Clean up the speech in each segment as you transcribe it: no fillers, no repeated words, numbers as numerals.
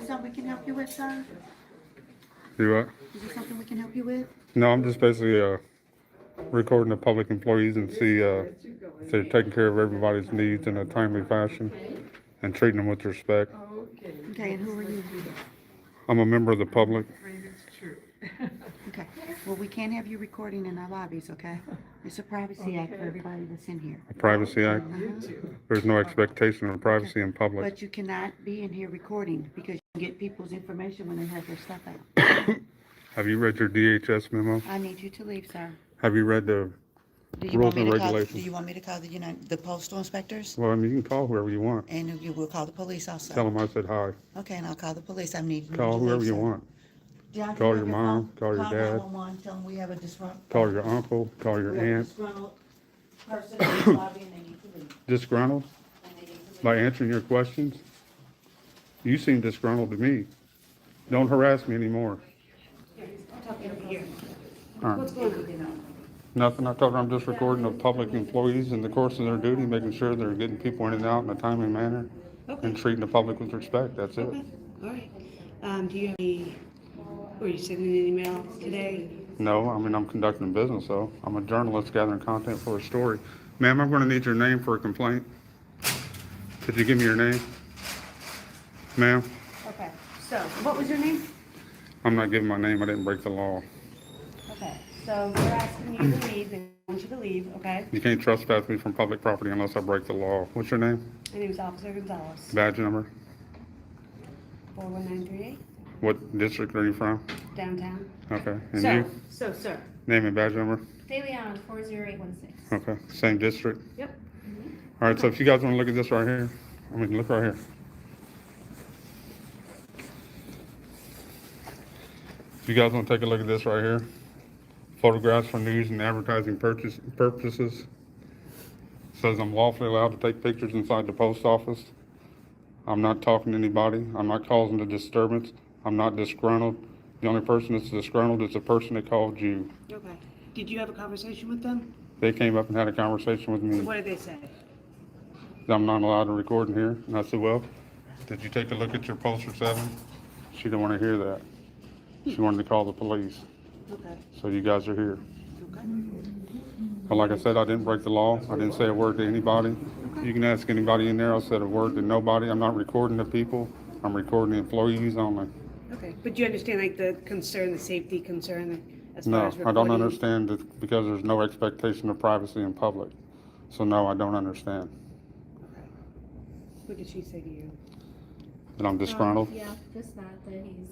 this something we can help you with, sir? Do what? Is this something we can help you with? No, I'm just basically recording the public employees and see if they're taking care of everybody's needs in a timely fashion and treating them with respect. Okay, and who are you? I'm a member of the public. Okay, well, we can't have you recording in our lobbies, okay? It's a privacy act for everybody that's in here. A Privacy Act. There's no expectation of privacy in public. But you cannot be in here recording because you get people's information when they have their stuff out. Have you read your DHS memo? I need you to leave, sir. Have you read the Do you rules want me and to call, do regulations? you want me to call the postal inspectors? Well, I mean, you can call whoever you want. And you will call the police also? Tell them I said hi. Okay, and I'll call the police. I need you to Call leave, whoever you sir. want. John, Call you your have mom, phone? call your dad. 911, tell them we have a disgruntled. Call your uncle, call your We have a aunt. disgruntled person in the lobby and they need to leave. Disgruntled And they need to leave. by answering your questions? You seem disgruntled to me. Don't harass me anymore. All right. What's going on? Nothing. I told her I'm just recording the public employees in the course of their duty, making sure they're getting people in and out in a timely manner and treating the public with respect. That's it. Okay, all right. Do you have any, were you sending an email today? No, I mean, I'm conducting business, though. I'm a journalist gathering content for a story. Ma'am, I'm going to need your name for a complaint. Could you give me your name? Ma'am, Okay, so what was your name? I'm not giving my name. I didn't break the law. Okay, so we're asking you to leave, and I want you to leave, okay? You can't trespass me from public property unless I break the law. What's your name? My name is Officer Gonzalez, Badge number? 41938, What district are you from? downtown. Okay. And you? Sir. Name and badge number? DeLeon 40816. Okay. Same district? Yep. All right, so if you guys want to look at this right here, I mean, look right here. If you guys want to take a look at this right here, photographs for news and advertising purposes. Says I'm lawfully allowed to take pictures inside the post office. I'm not talking to anybody. I'm not causing a disturbance. I'm not disgruntled. The only person that's disgruntled is the person that called you. Okay. Did you have a conversation with them? They came up and had a conversation with me. What did they say? I'm not allowed to record in here. And I said, well, did you take a look at your poster 7? She didn't want to hear that. She wanted to call the police. Okay, So you guys are here. okay. But like I said, I didn't break the law. I didn't say a word to anybody. You can ask anybody in there. I said a word to nobody. I'm not recording the people. I'm recording the employees only. Okay, but you understand like the concern, the safety concern as far No, as I don't recording? understand it because there's no expectation of privacy in public. So no, I don't understand. Okay. What did she say to you? That I'm disgruntled. Yeah, just that he's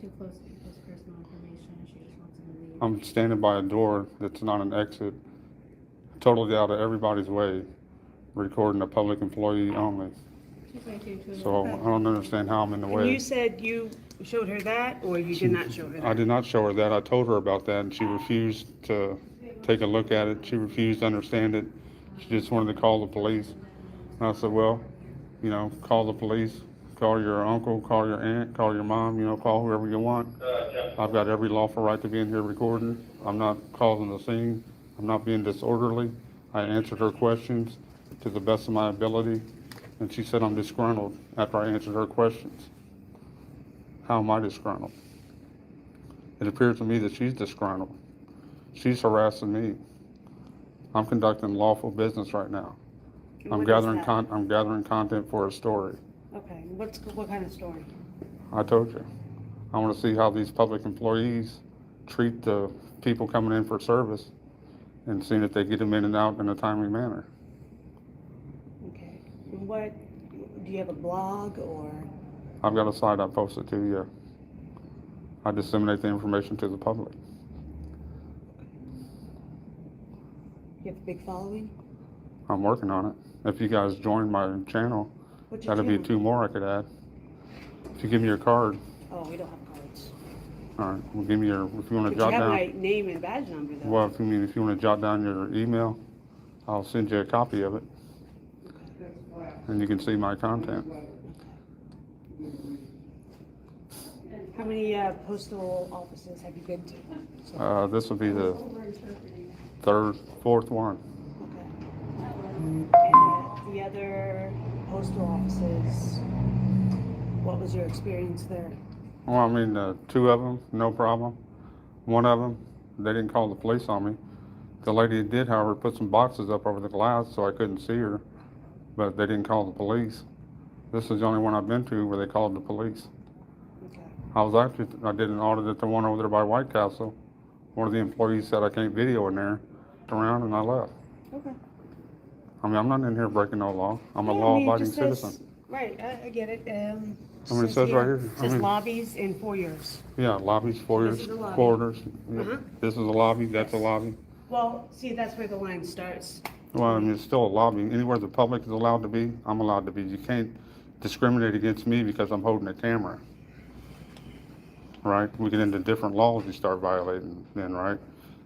too close to people's personal information and she just wants him to leave. I'm standing by a door that's not an exit, totally out of everybody's way, recording a public employee only. She's right here too. So I don't understand how I'm in the And you way. said you showed her that, or you did not show her that? I did not show her that. I told her about that and she refused to take a look at it. She refused to understand it. She just wanted to call the police. And I said, well, you know, call the police, call your uncle, call your aunt, call your mom, you know, call whoever you want. I've got every lawful right to be in here recording. I'm not causing a scene. I'm not being disorderly. I answered her questions to the best of my ability. And she said I'm disgruntled after I answered her questions. How am I disgruntled? It appears to me that she's disgruntled. She's harassing me. I'm conducting lawful business right now. And I'm what is gathering that? I'm gathering content for a story. Okay, what kind of story? I told you. I want to see how these public employees treat the people coming in for service and seeing if they get them in and out in a timely manner. Okay, and what, do you have a blog or? I've got a site I posted to you. I disseminate the information to the public. You have a big following? I'm working on it. If you guys join my channel, What's your that'll be channel? 2 more I could add. If you give me your card, Oh, we don't have cards. all right, well, give me your, if you want But to you jot have down. my name and badge number though. Well, if you want to jot down your email, I'll send you a copy of it. And you can see my content. How many postal offices have you been to? This will be the 4th one. Okay. And the other postal offices, what what was your experience there? Well, I mean, two of them, no problem. One of them, they didn't call the police on me. The lady did, however, put some boxes up over the glass so I couldn't see her, but they didn't call the police. This is the only one I've been to where they called the police. Okay. I did an audit at the one over there by White Castle. One of the employees said I can't video in there, around, and I left. Okay. I mean, I'm not in here breaking no law. I'm a Yeah, I mean, it law-abiding just says- citizen. Right, I get it. I mean, it says right here. I Says mean- lobbies and foyers. Yeah, lobbies, foyers, This is a lobby. corridors. Yeah. Uh-huh. This is a lobby, that's a lobby. Well, see, that's where the line starts. Well, I mean, it's still a lobby. Anywhere the public is allowed to be, I'm allowed to be. You can't discriminate against me because I'm holding a camera. Right? We get into different laws you start violating then, right?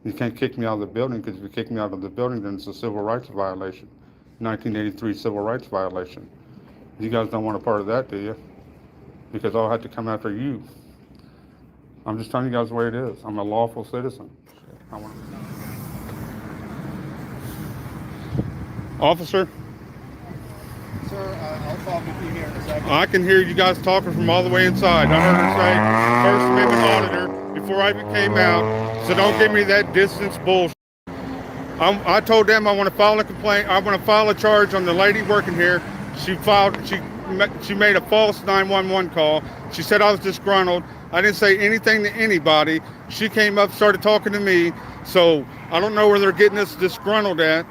You can't kick me out of the building because if you kick me out of the building, then it's a civil rights violation. 1983 civil rights violation. You guys don't want a part of that, do you? Because I'll have to come after you. I'm just telling you guys the way it is. I'm a lawful citizen. Officer? Sir, I'll talk with you here in a second. I can hear you guys talking from all the way inside. I heard her say, First Amendment auditor, before I even came out, so don't give me that distance bullshit. I told them I want to file a complaint. I want to file a charge on the lady working here. She made a false 911 call. She said I was disgruntled. I didn't say anything to anybody. She came up, started talking to me. So I don't know where they're getting this disgruntled at.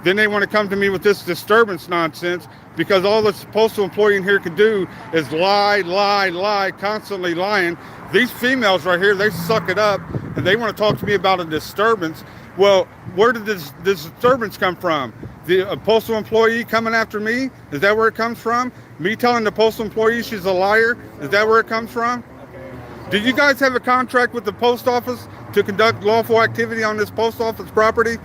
Then they want to come to me with this disturbance nonsense because all the postal employee in here can do is lie, constantly lying. These females right here, they suck it up and they want to talk to me about a disturbance. Well, where did this disturbance come from? The postal employee coming after me? Is that where it comes from? Me telling the postal employee she's a liar? Is that where it comes from? Do you guys have a contract with the post office to conduct lawful activity on this post office property?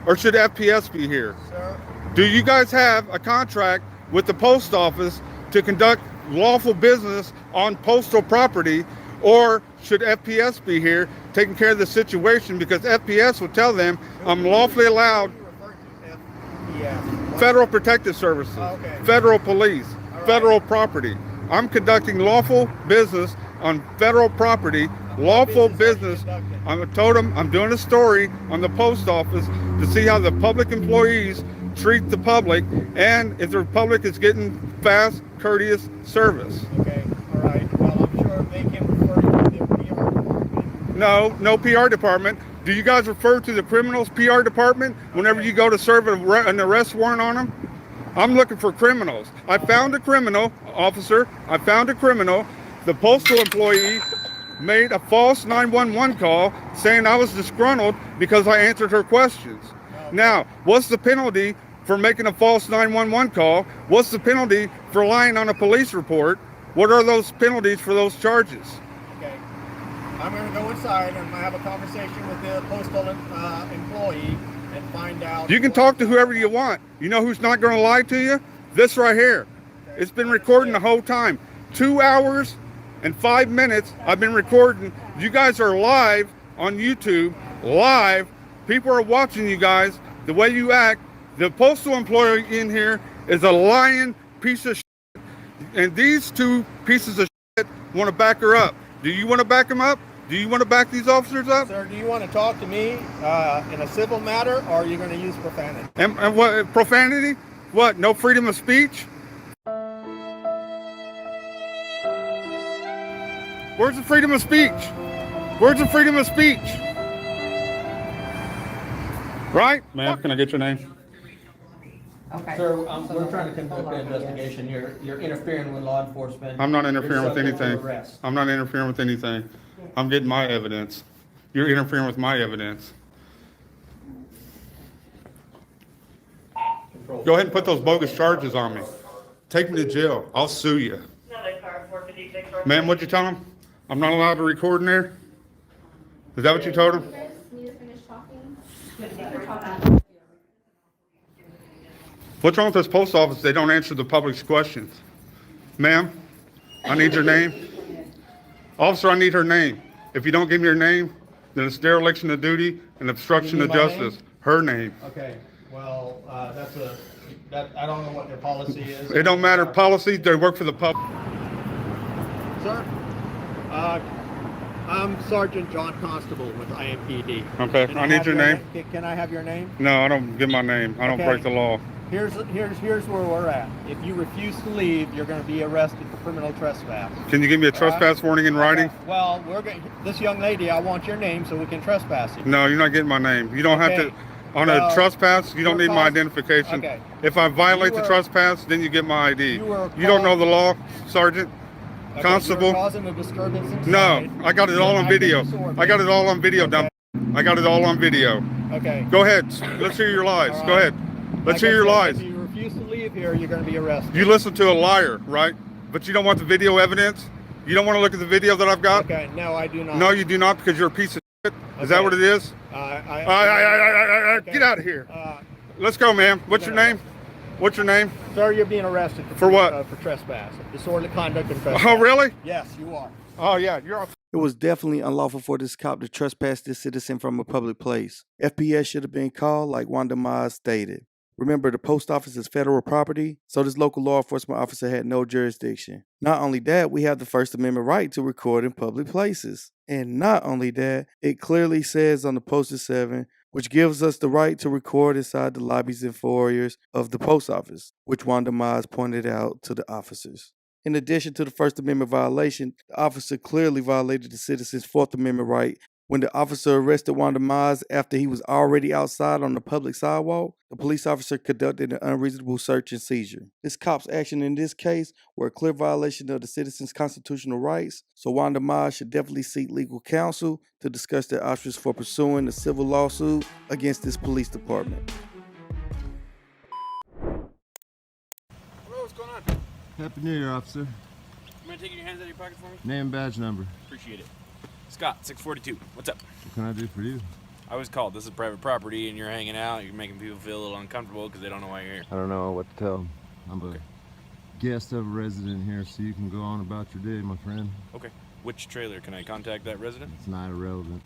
Or should FPS be here? Sir, Do you guys have a contract with the post office to conduct lawful business on postal property? Or should FPS be here taking care of the situation? Because FPS will tell them I'm lawfully allowed. you referred to FPS. Federal Protective Services, Okay. federal police, right. federal property. I'm conducting lawful business on federal property, lawful business. I told them I'm doing a story on the post office to see how the public employees treat the public and if the public is getting fast, courteous service. Okay, all right. Well, I'm sure they can refer you to the PR department. No PR department. Do you guys refer to the criminals PR department whenever you go to serve an arrest warrant on them? I'm looking for criminals. I found a criminal, officer. I found a criminal. The postal employee made a false 911 call saying I was disgruntled because I answered her questions. Now, what's the penalty for making a false 911 call? What's the penalty for lying on a police report? What are those penalties for those charges? Okay. I'm going to go inside and I'm going to have a conversation with the postal employee and find out. You can talk to whoever you want. You know who's not going to lie to you? This right here. It's been recording the whole time. 2 hours and 5 minutes I've been recording. You guys are live on YouTube. Live. People are watching you guys. The way you act. The postal employee in here is a lying piece of shit. And these two pieces of shit want to back her up. Do you want to back them up? Do you want to back these officers up? Sir, do you want to talk to me in a civil matter or are you going to use profanity? And what, profanity? What, no freedom of speech? Where's the freedom of speech? Where's the freedom of speech? Right? Ma'am, can I get your name? Okay. Sir, we're trying to conduct an investigation. You're interfering with law enforcement. I'm not interfering You're with subject to anything. arrest. I'm not interfering with anything. I'm getting my evidence. You're interfering with my evidence. Go ahead and put those bogus charges on me. Take me to jail. I'll sue you. Ma'am, what'd you tell him? I'm not allowed to record in there? Is that what you told him? Chris, need to finish talking? What's wrong with this post office? They don't answer the public's questions. Ma'am, I need your name. Officer, I need her name. If you don't give me her name, then it's dereliction of duty and obstruction You of need my justice. Her name. Okay, well, I don't know what their policy is. It don't matter policies, they work for the public. Sir, I'm Sergeant John Constable with IMPD. Okay, Can I need have your name. Can I have your name? No, I don't give my name. I don't Okay. break the law. Here's where we're at. If you refuse to leave, you're going to be arrested for criminal trespass. Can you give me a trespass warning in writing? Okay. Well, this young lady, I want your name so we can trespass you. No, you're not getting my name. You don't have Okay. to. On Well, a trespass, you don't you're need my causing- identification. Okay. If I violate the were- trespass, then you get my ID. You were You don't know called- the law, Sergeant? Okay, Constable? You're causing a disturbance inside. No, I got it all on video. Disorder. I got it all on video, dumb. I got it all on video. Okay. Go ahead. Let's hear your lies. All Go right. ahead. Let's Like hear I your said, lies. If you refuse to leave here, you're going to be arrested. You listen to a liar, right? But you don't want the video evidence? You don't want to look at the video that I've got? Okay, no, I do not. No, you do not, because you're a piece of shit. Is that Okay. what it is? Okay. Get out of here. Let's go, ma'am. What's your name? What's your name? Sir, you're being arrested For what? For trespass, disorderly conduct and trespass. Oh, really? Yes, you are. Oh, yeah. You're off. It was definitely unlawful for this cop to trespass this citizen from a public place. FPS should have been called, like Wanda Mize stated. Remember, the post office is federal property, so this local law enforcement officer had no jurisdiction. Not only that, we have the First Amendment right to record in public places. And not only that, it clearly says on the Posted 7, which gives us the right to record inside the lobbies and foyers of the post office, which Wanda Mize pointed out to the officers. In addition to the First Amendment violation, the officer clearly violated the citizen's Fourth Amendment right when the officer arrested Wanda Mize after he was already outside on the public sidewalk. The police officer conducted an unreasonable search and seizure. This cop's action in this case were a clear violation of the citizen's constitutional rights, so Wanda Mize should definitely seek legal counsel to discuss their options for pursuing a civil lawsuit against this police department. Hello, what's going on? Happy New Year, officer. You mind taking your hands out of your pocket for me? Name and badge number. Appreciate it. Scott, 642. What's up? What can I do for you? I was called. This is private property, and you're hanging out. You're making people feel a little uncomfortable because they don't know why you're here. I don't know what to tell them. I'm a guest of a resident here, so you can go on about your day, my friend. Okay. Which trailer? Can I contact that resident? It's not irrelevant.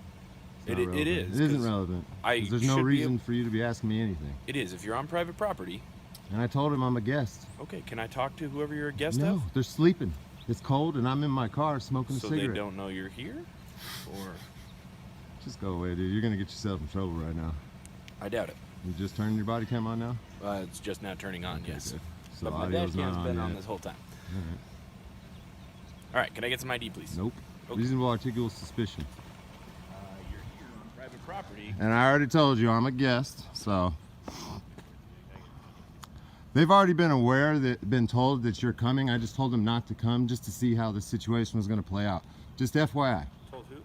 It's It not is, relevant. It isn't 'cause relevant. 'Cause there's no should be reason for you to be asking me anything. It is. If you're on private property. And I told him I'm a guest. Okay. Can I talk to whoever you're a guest No, of? they're sleeping. It's cold, and I'm in my car smoking So a cigarette. they don't know you're here? Or Just go away, dude. You're gonna get yourself in trouble right now. I doubt it. You just turned your body cam on now? It's just now turning on, yes. good. So But my audio's dash cam's not been on on yet. this whole time. Alright. All right. Can I get some ID, please? Nope. Okay. Reasonable articulable suspicion. You're here on private property. And I already told you I'm a guest, so they've already been told that you're coming. I just told them not to come just to see how the situation was going to play out. Just FYI. Told who?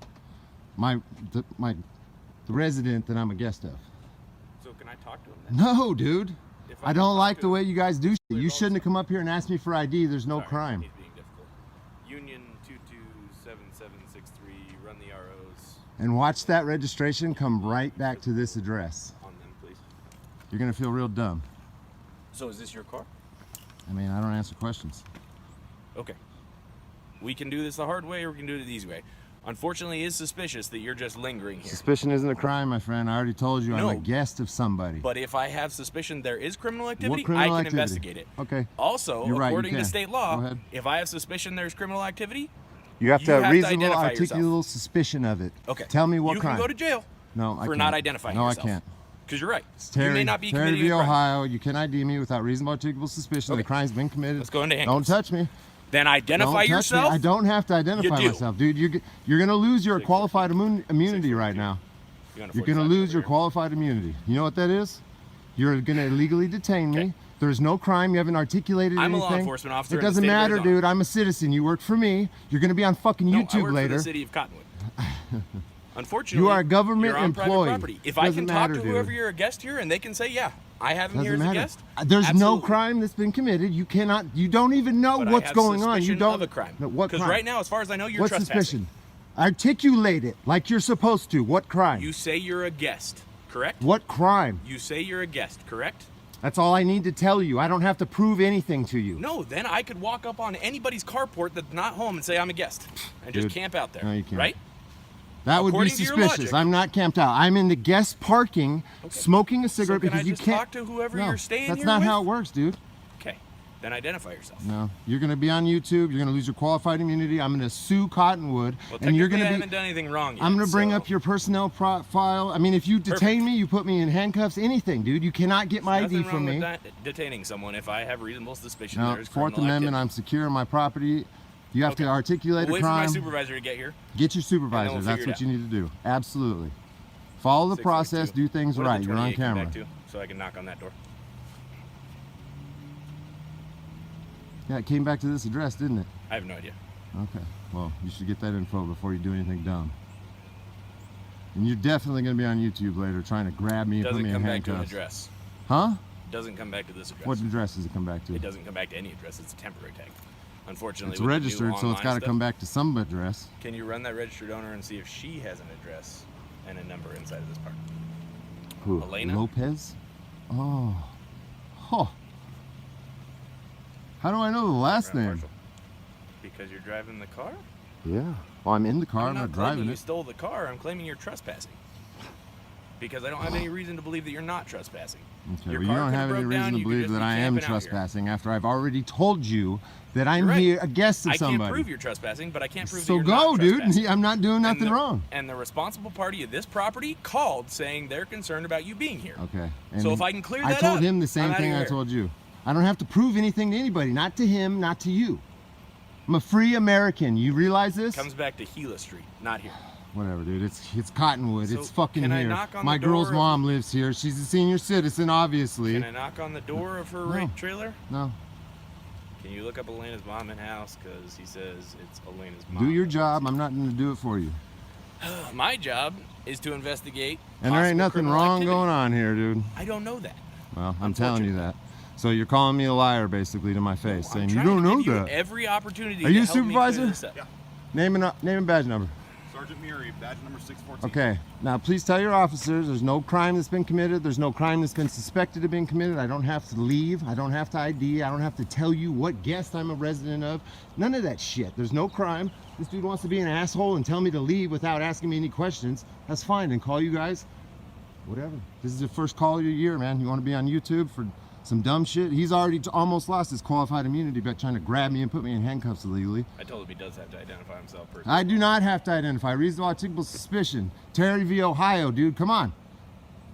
The resident that I'm a guest of. So can I talk to him then? No, dude. If I can don't talk like to the him- way you guys do shit. You shouldn't have come up here and asked me for ID. There's no Sorry, crime. He's being difficult. Union 227763, run the ROs And watch that registration come right back to this address. on them, please. You're going to feel real dumb. So is this your car? I mean, I don't answer questions. Okay. We can do this the hard way or we can do it the easy way. Unfortunately, it is suspicious that you're just lingering here. Suspicion isn't a crime, my friend. I already told you I'm a No. guest of somebody. But if I have suspicion there is criminal activity, criminal I can activity? investigate it. Okay. Also, You're right, you according to can. state Go law, ahead. if I have suspicion there's criminal activity, You have You to have have to reasonable, identify yourself. articulable suspicion of it. okay. Tell me what you crime. can go to jail No, I for can't. not identifying no, yourself. I can't. Because you're right. It's Terry, you may not be Terry committing v. a crime. Ohio. You can ID me without reasonable, articulable suspicion that Okay. a crime's been committed. Let's go into Don't handcuffs. touch me. Then identify Don't touch yourself. Me. I don't have to identify do. myself, dude. You're gonna lose your qualified immunity right now. You're gonna lose your qualified immunity. You know what that is? You're gonna illegally detain me. Okay. There's no crime. You haven't articulated I'm a anything. law enforcement officer It in the doesn't state of matter, Arizona. dude. I'm a citizen. You work for me. You're gonna be on fucking No, I YouTube work later. for the city of Cottonwood. Unfortunately, You are a government you're on employee. private property. If Doesn't I can matter, talk to whoever dude. you're a guest here, and they can say, "Yeah, I have him here Doesn't as a matter. guest." There's no absolutely. crime that's been committed. You cannot. You don't even know But I what's have going on. You suspicion don't. of a crime. No, what Because crime? right now, as far as I know, you're What trespassing. suspicion? Articulate it like you're supposed to. What crime? You say you're a guest, correct? What crime? You say you're a guest, correct? That's all I need to tell you. I don't have to prove anything to you. No, then I could walk up on anybody's carport that's not home and say I'm a guest and just Dude, camp out there, no, you can't. right? That would be According to your suspicious. logic- I'm not camped out. I'm in the guest parking, Okay. smoking a cigarette So can because I you just can't. talk to whoever No, you're staying that's here not with? how it works, dude. Okay. Then identify yourself. No, you're going to be on YouTube. You're going to lose your qualified immunity. I'm going to sue Cottonwood, Well, and you're going I to be. haven't done anything wrong yet. I'm going to bring so- up your personnel file. I mean, if you detain me, you put me in handcuffs, anything, dude. You cannot get my ID Nothing from wrong me. with detaining someone if I have reasonable suspicion No, there's Fourth criminal Amendment. activity. I'm secure in my property. You have to articulate We'll a wait for my crime. supervisor to get here. Get your And supervisor. then we'll That's figure what it you need to do. Absolutely. Follow the 6:42. process. Do things What did right. the You're on 28 come camera. back to, so I can knock on that door. Yeah, it came back to this address, didn't it? I have no idea. Okay. Well, you should get that info before you do anything dumb. And you're definitely going to be on YouTube later trying to grab me and put Doesn't me in come back to an handcuffs. address. Huh? Doesn't come back to this address. What address does it come back to? It doesn't come back to any address. It's a temporary tag. Unfortunately, It's with the new registered, so it's online got to stuff, come back to some address. Can you run that registered owner and see if she has an address and a number inside of this park? Who? Elena? Lopez? Oh. Oh. How do I know the last Grand name? Marshal. Because you're driving the car? Yeah. Well, I'm in the car. I'm not claiming driving you it. stole the car. I'm claiming you're trespassing. Because I don't have any reason to believe that you're not trespassing. Okay, Your well, you car don't could've have any broke reason down, to you could believe just that be I am camping out here. trespassing after I've already told you that I'm You're right. here a guest of I somebody. can't prove you're trespassing, but I can't prove that So you're go, not dude. trespassing. I'm not doing nothing wrong. And the responsible party of this property called saying they're concerned about you being here. Okay. And So if I can clear I that told up, him the I'm same outta thing I here. told you. I don't have to prove anything to anybody. Not to him, not to you. I'm a free American. You realize this? Comes back to Gila Street, not here. Whatever, dude. It's Cottonwood. So it's fucking can I here. knock on My the girl's door of- mom lives here. She's a senior citizen, obviously. Can I knock on the door of her No. rape trailer? No. Can you look up Elena's mom in house? Because he says it's Elena's mom. Do your job. I'm not going to do it for you. My job is to investigate. And there ain't possible nothing criminal wrong activity. going on here, dude. I don't know that. Well, I'm telling you that. So you're calling me a liar, basically, to my face, I'm saying you trying don't to know give you that. every opportunity. Are you to a help me clear supervisor? this up. Yeah. Name and badge number. Sergeant Murray, badge number 614. Okay. Now, please tell your officers there's no crime that's been committed. There's no crime that's been suspected of being committed. I don't have to leave. I don't have to ID. I don't have to tell you what guest I'm a resident of. None of that shit. There's no crime. This dude wants to be an asshole and tell me to leave without asking me any questions. That's fine. And call you guys. Whatever. This is the first call of your year, man. You want to be on YouTube for some dumb shit? He's already almost lost his qualified immunity by trying to grab me and put me in handcuffs illegally. I told him he does have to identify himself personally. I do not have to identify. Reasonable articulable suspicion. Terry v. Ohio, dude. Come on.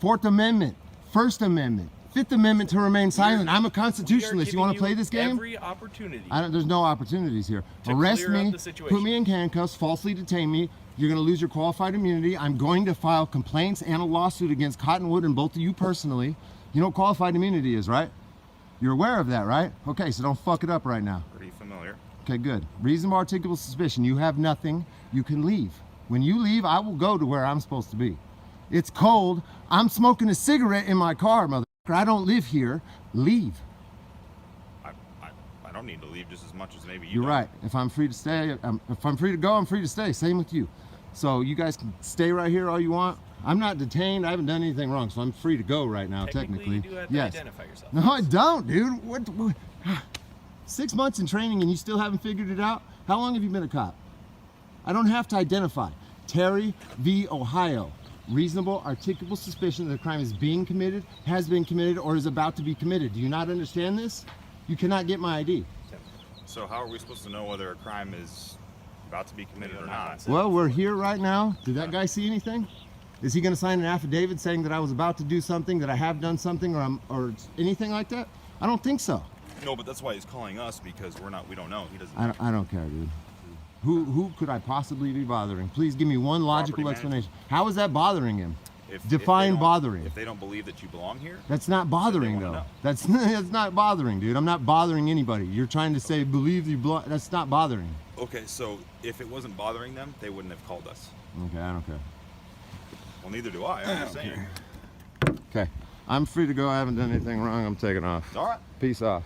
Fourth Amendment. First Amendment. Fifth Amendment to remain silent. I'm a constitutionalist. You want to play this game? Every opportunity. There's no opportunities here. To Arrest clear up me, the situation. put me in handcuffs, falsely detain me. You're going to lose your qualified immunity. I'm going to file complaints and a lawsuit against Cottonwood and both of you personally. You know what qualified immunity is, right? You're aware of that, right? Okay, so don't fuck it up right now. Pretty familiar. Okay, good. Reasonable articulable suspicion. You have nothing. You can leave. When you leave, I will go to where I'm supposed to be. It's cold. I'm smoking a cigarette in my car, motherfucker. I don't live here. Leave. I don't need to leave just as much as maybe you You're don't. right. If I'm free to stay, if I'm free to go, I'm free to stay. Same with you. So you guys can stay right here all you want. I'm not detained. I haven't done anything wrong, so I'm free to go right now, technically. You do have to Yes. identify yourself. No, I don't, dude. What? 6 months in training and you still haven't figured it out? How long have you been a cop? I don't have to identify. Terry v. Ohio. Reasonable, articulable suspicion that a crime is being committed, has been committed, or is about to be committed. Do you not understand this? You cannot get my ID. So how are we supposed to know whether a crime is about to be committed or not? Well, we're here right now. Did that guy see anything? Is he going to sign an affidavit saying that I was about to do something, that I have done something, or anything like that? I don't think so. No, but that's why he's calling us, because we don't know. He doesn't. I don't care, dude. Who could I possibly be bothering? Please give me one logical Property manager. explanation. How is that bothering him? If Define they don't- bothering. If they don't believe that you belong here, That's not bothering, wanna though. know. That's not bothering, dude. I'm not bothering anybody. You're trying to say believe you belong. That's not bothering. okay, so if it wasn't bothering them, they wouldn't have called us. Okay, I don't care. Well, neither do I. I'm just saying. Okay, I'm free to go. I haven't done anything wrong. I'm taking off. All right. Peace off.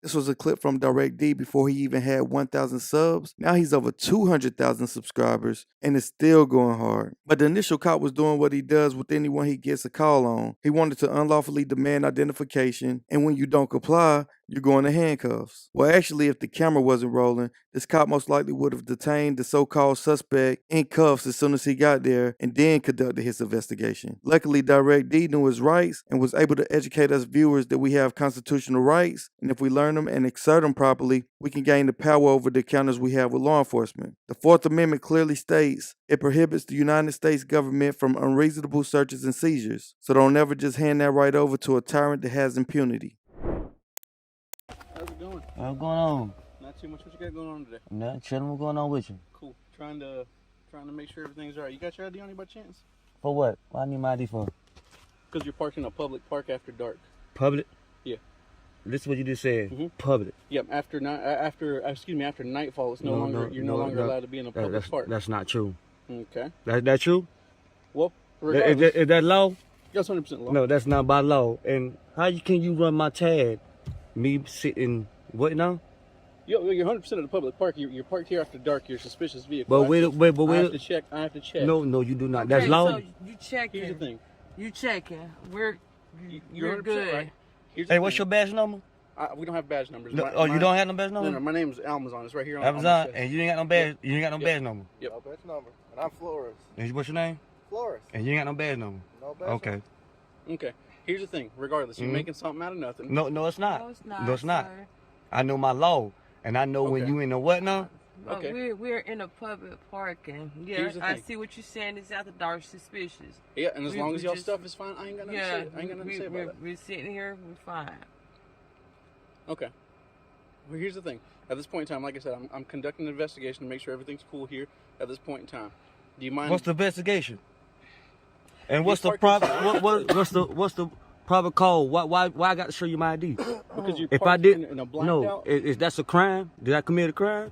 This was a clip from Direct D before he even had 1,000 subs. Now he's over 200,000 subscribers and is still going hard. But the initial cop was doing what he does with anyone he gets a call on. He wanted to unlawfully demand identification, and when you don't comply, you're going to handcuffs. Well, actually, if the camera wasn't rolling, this cop most likely would have detained the so-called suspect in cuffs as soon as he got there and then conducted his investigation. Luckily, Direct D knew his rights and was able to educate us viewers that we have constitutional rights, and if we learn them and exert them properly, we can gain the power over the encounters we have with law enforcement. The Fourth Amendment clearly states it prohibits the United States government from unreasonable searches and seizures, so don't ever just hand that right over to a tyrant that has impunity. How's it going? What's going on? Not too much. What you got going on today? Nothing. Chilling. What's going on with you? Cool. Trying to make sure everything's alright. You got your ID on you by chance? For what? What I need my ID for? Because you're parked in a public park after dark. Public? Yeah. This is what you just said. Mhm. Public. Yep. After nightfall, it's no longer allowed to be in a public park. That's not true. Okay. That true? Well, regardless, Is that law? that's 100% law. No, that's not by law. And how can you run my tag? Me sitting what now? You're 100% at a public park. You're parked here after dark. You're a suspicious vehicle. But wait. I have to check. I have to check. No, you do not. That's law. So you checking. Here's the thing. You checking. You're 100% good. right. Here's Hey, the what's thing. your badge number? We don't have badge numbers. No, you don't have no badge number? No, my name's Amazon. It's right here on Amazon, my chest. and you ain't got no badge. You ain't got no badge number. Yep. No badge number. And I'm Flores. And what's your name? Flores. And you ain't got no badge number. No badge Okay. number. Okay. Here's the thing. Regardless, you're making something out of nothing. No, it's not. No, it's not. No, it's not. Sir. I know my law, and I know when Okay. you in the what now. But Okay. we're in a public parking. Yeah, Here's the I thing. see what you're saying. It's after dark, suspicious. Yeah, and as We- long we as y'all just- stuff is fine, I ain't got nothing to say. I ain't got nothing to say about that. we're sitting here. We're fine. Okay. Well, here's the thing. At this point in time, like I said, I'm conducting an investigation to make sure everything's cool here at this point in time. Do you mind? What's the investigation? And what's You the parked proper what's the proper code? Why I got to show you my ID? Because you If I parked did in a blacked no, out. is that's a crime? Did I commit a crime?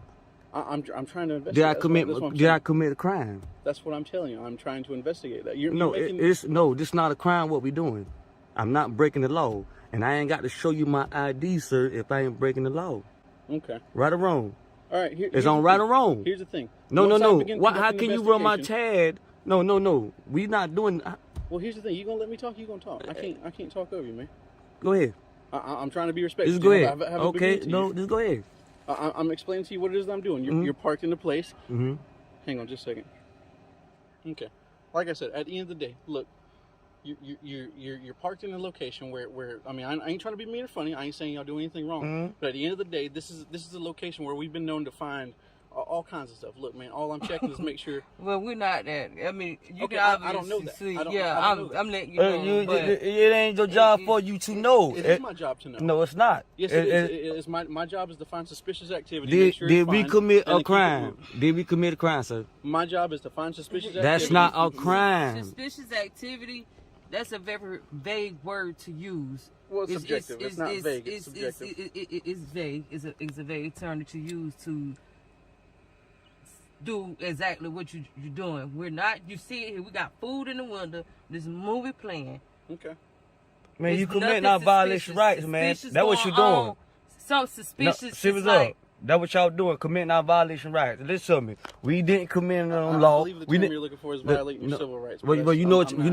I'm trying to investigate. Did I That's commit? what I'm Did I saying. commit a crime? That's what I'm telling you. I'm trying to investigate that. You're No, making, this not a crime. What we doing? I'm not breaking the law, and I ain't got to show you my ID, sir, if I ain't breaking the law. Okay. Right or wrong? All right. It's on right or wrong. Here's the thing. No. Once I begin How conducting can you run my investigation- tag? No. We not doing. Well, here's the thing. You gonna let me talk? You gonna talk? I can't talk over you, man. Go ahead. I'm trying to be respectful. Just go ahead. Have a Okay. beginning to No, you. just go ahead. I'm explaining to you what it is that I'm doing. You're parked in a place. Mm-hmm. Hang on just a second. Okay. Like I said, at the end of the day, look, you're parked in a location where I mean, I ain't trying to be mean or funny. I ain't saying y'all do anything wrong. Mm-hmm. But at the end of the day, this is a location where we've been known to find all kinds of stuff. Look, man, all I'm checking is make sure. Well, we're not that. I mean, you Okay, can obviously I don't know that. see. I don't know that. I'm letting you know. but it ain't your job for you to know. It is my job to know. No, it's not. Yes, it is. My job is to find suspicious activity. make sure Did it's we fine, commit and to a keep it crime? moving. Did we commit a crime, sir? My job is to find suspicious activity. That's not a and keep it moving. crime. Suspicious activity. That's a very vague word to use. Well, it's subjective. It's not vague. It's It's vague. It's a vague term to use to do exactly what you're doing. We're not. You see it here. We got food in the window. This movie playing. Okay. Man, you There's committing nothing our violation suspicious. rights, man. Suspicious That's what going you're doing. on. So suspicious. No, is serious like, up. That's what y'all doing, committing our violation rights. Listen to me. We didn't commit no I law. believe the We term didn't. you're looking for is violating your civil rights. Well, you know what you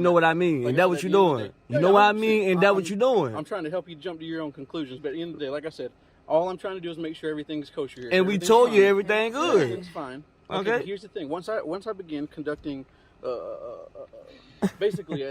know what I mean, Like and I that's said, what at you're the end of the doing. day- You know what I I'm mean, saying, and that's what you're doing. I'm trying to help you jump to your own conclusions, but at the end of the day, like I said, all I'm trying to do is make sure everything's kosher. And we told you everything good. Everything's fine. Okay. But here's the thing. Once I begin conducting, basically,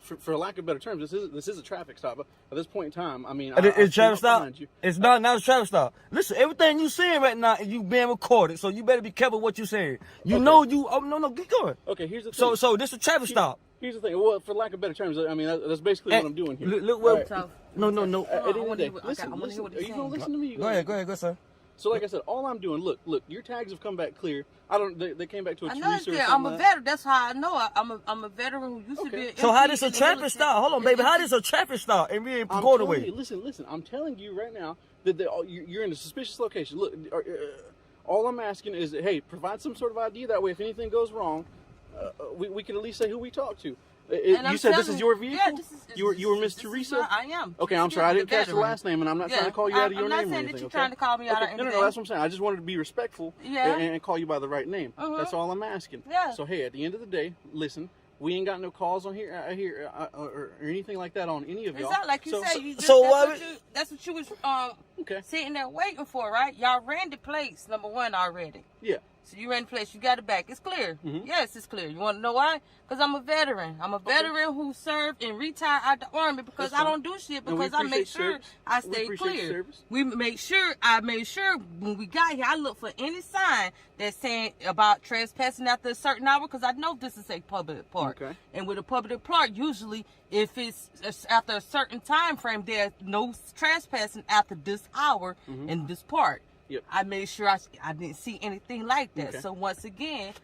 for lack of better terms, this is a traffic stop. At this point in time, I mean, It's traffic stop. behind you. It's not a traffic stop. Listen, everything you saying right now, you being recorded, so you better be careful what you saying. You Okay. know you. Oh no, get going. Okay, here's the thing. So this is a traffic stop. Here's the thing. Well, for lack of better terms, I mean that's basically what I'm doing here. Look what. All right. So, No. At the end of the day, I wanna hear listen. what he's Are you saying. gonna listen to me? Go ahead, sir. So like I said, all I'm doing, look, your tags have come back clear. They came back to a I know Teresa it's or there. something I'm a like veteran. That's how I know. I'm a veteran who used to be. An So how MP this a in the traffic military. stop? Hold on, baby. How this a traffic stop? And we ain't I'm going telling away. you, listen. I'm telling you right now that you're in a suspicious location. Look, all I'm asking is, hey, provide some sort of ID. That way, if anything goes wrong, we can at least say who we talked to. And You said this telling is your vehicle? Yeah, this is. You were Miss this is Teresa? my- I am. Okay, I'm sorry. I didn't catch the last name, and I'm not trying to call you out of your name or I'm not saying anything. that you're Okay? trying to call me out of Okay, anything. no, that's what I'm saying. I just wanted to be respectful Yeah. and call you by the right name. Uh-huh. That's all I'm asking. Yeah. So, hey, at the end of the day, listen, We ain't got no calls on here, or anything like that on any of y'all. It's not like you So- said. You just, so that's what you was Okay. sitting there waiting for, right? Y'all ran the plates, number one, already. Yeah. So you ran the place, you got it back. It's clear. Mhm. Yes, it's clear. You want to know why? Because I'm a veteran. I'm a veteran who served and retired out the Army because That's I fine. don't do shit And we because I make appreciate sure service. I We stay appreciate clear. service. I made sure when we got here, I looked for any sign that's saying about trespassing after a certain hour because I know this is a public park. Okay. And with a public park, usually if it's after a certain time frame, there's no trespassing after this hour in this park. Yep. I made sure I didn't see anything like that. Okay. So once again,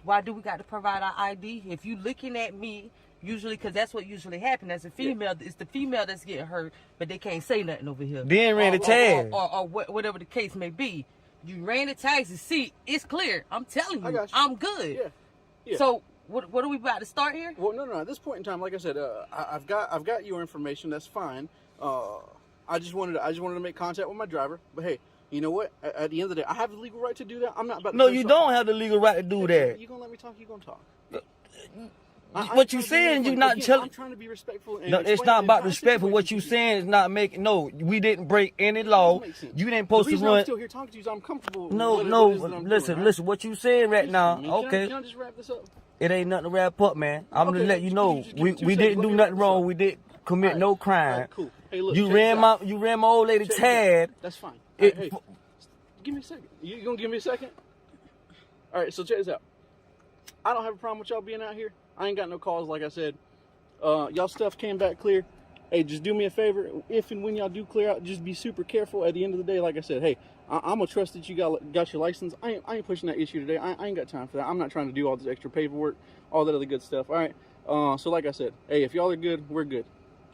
why do we got to provide our ID? If you looking at me, usually, because that's what usually happens as a female, it's the female that's getting hurt, but they can't say nothing over here. Then ran the tag. Or whatever the case may be. You ran the tags and see, it's clear. I'm telling I you, got you. I'm good. Yeah. Yeah. So what are we about to start here? Well, no. At this point in time, like I said, I've got your information. That's fine. I just wanted to make contact with my driver. But hey, you know what? At the end of the day, I have the legal right to do that. I'm not about to. No, curse you off- don't have the legal right to do that. You gonna let me talk? You gonna talk? What you saying? You not telling. I'm trying to be respectful. And No, it's explain not the about entire respect for what situation you to saying. Is not making. No, we didn't break any law. That doesn't make sense. You didn't The supposed to reason I'm run. still here talking to you is I'm comfortable. with No, what no. it is that I'm Listen, doing, right? listen. What you saying right now? Can Okay. I just wrap this up? It ain't nothing to wrap up, man. I'm Okay, gonna let you just- know. just give We me 2 we seconds. didn't Let do me nothing wrap this wrong. up. We didn't commit Alright, no crime. alright, cool. Hey, look, You check ran this out. my old lady Check this out. Tad. That's fine. It- Hey, give me a second. You gonna give me a second? All right, so check this out. I don't have a problem with y'all being out here. I ain't got no calls, like I said. Y'all stuff came back clear. Hey, just do me a favor. If and when y'all do clear out, just be super careful. At the end of the day, like I said, hey, I'm gonna trust that you got your license. I ain't pushing that issue today. I ain't got time for that. I'm not trying to do all this extra paperwork, all that other good stuff. All right. So like I said, hey, if y'all are good, we're good.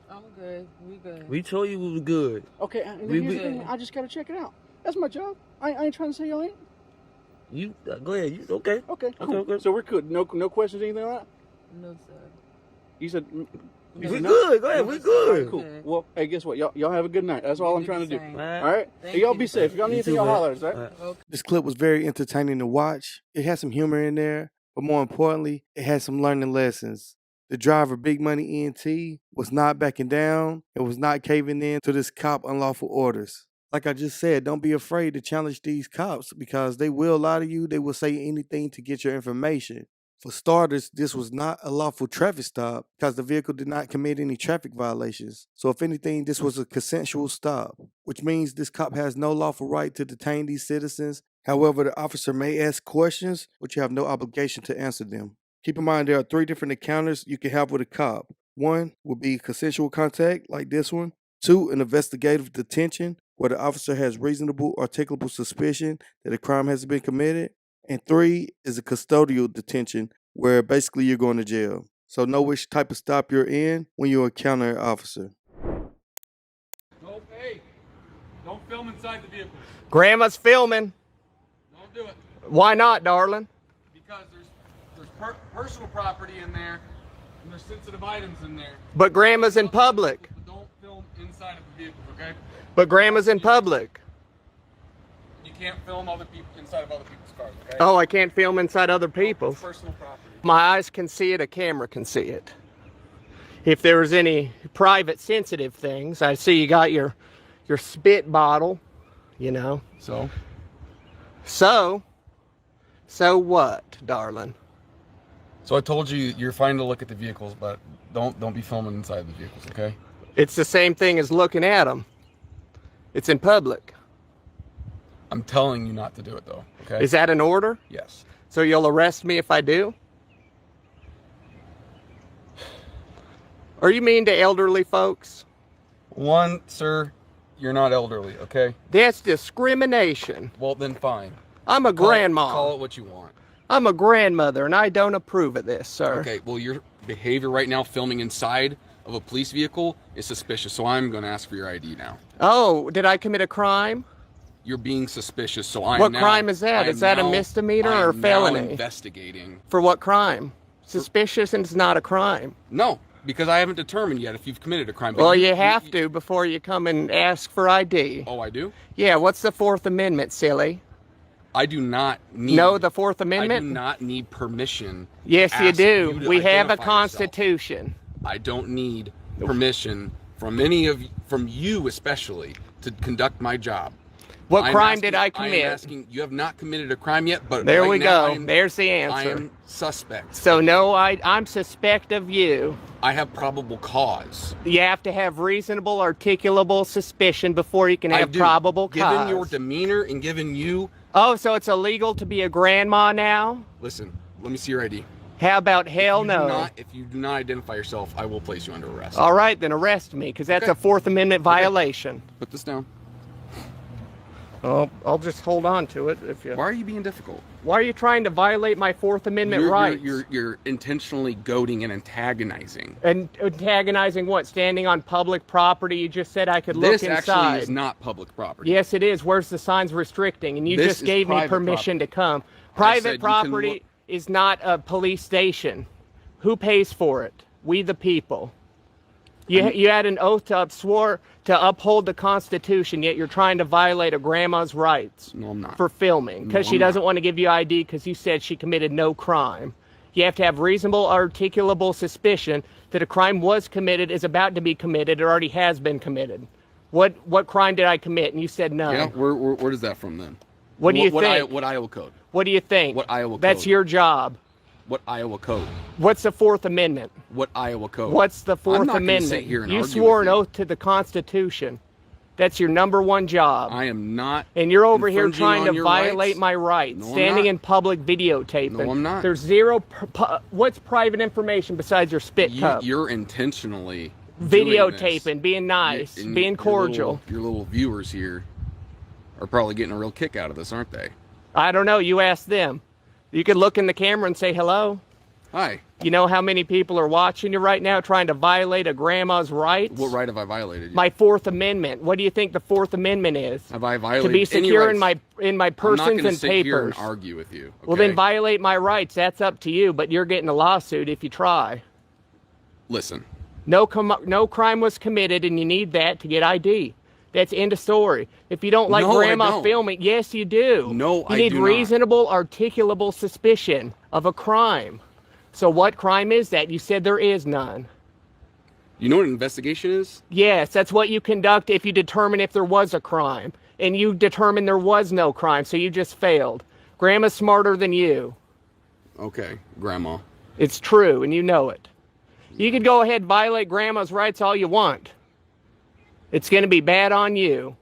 I'm good. We good. We told you we was good. Okay. And then We- here's we- the thing, I just gotta check it out. That's my job. I ain't trying to say y'all ain't. You go ahead. You okay? Okay. Cool. Okay. So we're good. No questions, anything like that. No, sir. You said. We good. Go ahead. We good. Cool. Well, hey, guess what? Y'all have a good night. That's all I'm trying to do. Same. All right. Hey, y'all be safe. If y'all need anything, y'all holler at us. All right. This clip was very entertaining to watch. It had some humor in there, but more importantly, it had some learning lessons. The driver, Big Money ENT, was not backing down and was not caving in to this cop unlawful orders. Like I just said, don't be afraid to challenge these cops because they will lie to you. They will say anything to get your information. For starters, this was not a lawful traffic stop because the vehicle did not commit any traffic violations. So if anything, this was a consensual stop, which means this cop has no lawful right to detain these citizens. However, the officer may ask questions, but you have no obligation to answer them. Keep in mind there are 3 different encounters you can have with a cop. 1 would be consensual contact, like this one. 2, an investigative detention, where the officer has reasonable articulable suspicion that a crime has been committed. And 3 is a custodial detention, where basically you're going to jail. So know which type of stop you're in when you encounter an officer. No, hey, don't film inside the vehicle. Grandma's filming. Don't do it. Why not, darling? Because there's personal property in there, and there's sensitive items in there. But Grandma's in public. But don't film inside of the vehicle, okay? But Grandma's in public. You can't film other people inside of other people's cars, okay? Oh, I can't film inside other people's. It's personal property. My eyes can see it, a camera can see it. If there was any private sensitive things, I see you got your spit bottle, you know. So what, darling? So I told you you're fine to look at the vehicles, but don't be filming inside the vehicles, okay? It's the same thing as looking at them. It's in public. I'm telling you not to do it though, okay? Is that an order? Yes. So you'll arrest me if I do? Are you mean to elderly folks? One, sir, you're not elderly, okay? That's discrimination. Well, then fine. I'm a grandma. Call it what you want. I'm a grandmother, and I don't approve of this, sir. Okay, well, your behavior right now, filming inside of a police vehicle, is suspicious, so I'm going to ask for your ID now. Oh, did I commit a crime? You're being suspicious, so I'm What now, crime is that? I Is that a am now- misdemeanor I or am now felony? Investigating. For what crime? Suspicious and it's not a crime. No, because I haven't determined yet if you've committed a crime. But Well, you have to before you come and ask for ID. Oh, I do? Yeah, what's the 4th Amendment, silly? I do not need. Know the Fourth I Amendment? do not need permission. Yes, to you ask do. to We have a identify yourself. Constitution. I don't need permission from from you especially, to conduct my job. What crime did I commit? I am asking, you have not committed a crime yet, but there right we now go. There's the answer. I am suspect. So no, I'm suspect of you. I have probable cause. You have to have reasonable, articulable suspicion before you can have probable cause. Given your demeanor and given you... Oh, so it's illegal to be a grandma now? Listen, let me see your ID. How about hell no? If you do not identify yourself, I will place you under arrest. All right, then arrest me, because that's a Fourth Amendment violation. Put this down. Oh, I'll just hold on to it. If you. Why are you being difficult? Why are you trying to violate my Fourth Amendment rights? You're intentionally goading and antagonizing. And antagonizing what? Standing on public property? You just said I could look inside. This actually is not public property. Yes, it is. Where's the signs restricting? And you just gave me permission to come. Private property is not a police station. Who pays for it? We the people. You had an oath to swore to uphold the Constitution, yet you're trying to violate a grandma's rights. No, I'm not. For filming, because she doesn't want to give you ID because you said she committed no crime. You have to have reasonable, articulable suspicion that a crime was committed, is about to be committed, or already has been committed. What crime did I commit? And you said none. Yeah, where does that from then? What do you think? What Iowa code? What do you think? What Iowa code? That's your job. What Iowa code? What's the Fourth Amendment? What Iowa code? What's the Fourth I'm not Amendment? Sit here and you argue swore with an you. oath to the Constitution. That's your #1 job. I am not. And you're over here infringing trying on to your violate rights. my rights, No, I'm standing not. in public videotaping. No, I'm not. There's zero. What's private information besides your spit cup? You're intentionally doing this. Videotaping, being nice, And being cordial. Your little viewers here are probably getting a real kick out of this, aren't they? I don't know. You ask them. You could look in the camera and say hello. Hi. You know how many people are watching you right now trying to violate a grandma's rights? What right have I violated? My Fourth Amendment. What do you think the Fourth Amendment is? Have I violated to be secure in rights? my persons I'm not gonna and sit papers. here and argue with you. Well, then okay? violate my rights. That's up to you. But you're getting a lawsuit if you try. Listen. No crime was committed, and you need that to get ID. That's end of story. If you don't like No, I grandma don't. filming, yes, you do. No, you I need do not. reasonable, articulable suspicion of a crime. So what crime is that? You said there is none. You know what an investigation is? Yes, that's what you conduct if you determine if there was a crime. And you determine there was no crime, so you just failed. Grandma's smarter than you. Okay, Grandma. It's true, and you know it. You could go ahead and violate grandma's rights all you want. It's going to be bad on you.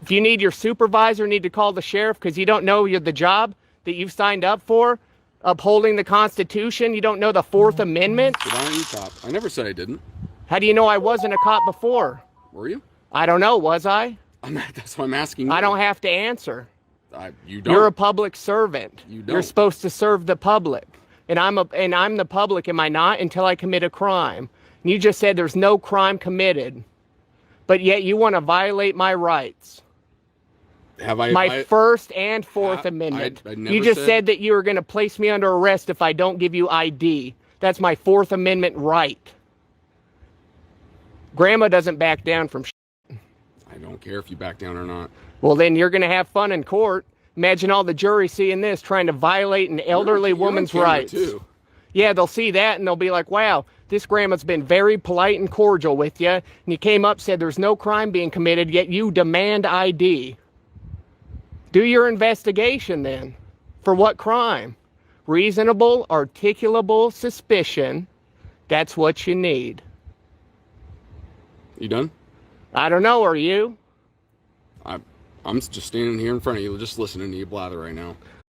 If you need your supervisor, need to call the sheriff because you don't know the job that you've signed up for, upholding the Constitution. You don't know the Fourth Amendment. Why aren't you cop? I never said I didn't. How do you know I wasn't a cop before? Were you? I don't know. Was I? That's why I'm asking you. I don't have to answer. You don't. You're a public servant. You don't. You're supposed to serve the public. And I'm the public, am I not? Until I commit a crime. And you just said there's no crime committed. But yet you want to violate my rights. Have I? My First and Fourth Amendment. I never You just said that you were going to place me under arrest if I don't give you ID. That's my Fourth Amendment right. Grandma doesn't back down from shit. I don't care if you back down or not. Well, then you're going to have fun in court. Imagine all the jury seeing this, trying to violate an elderly woman's rights. Too. Yeah, they'll see that and they'll be like, wow, this grandma's been very polite and cordial with you. And you came up, said there's no crime being committed, yet you demand ID. Do your investigation then. For what crime? Reasonable, articulable suspicion. That's what you need. You done? I don't know, are you? I'm just standing here in front of you, just listening to you blather right now.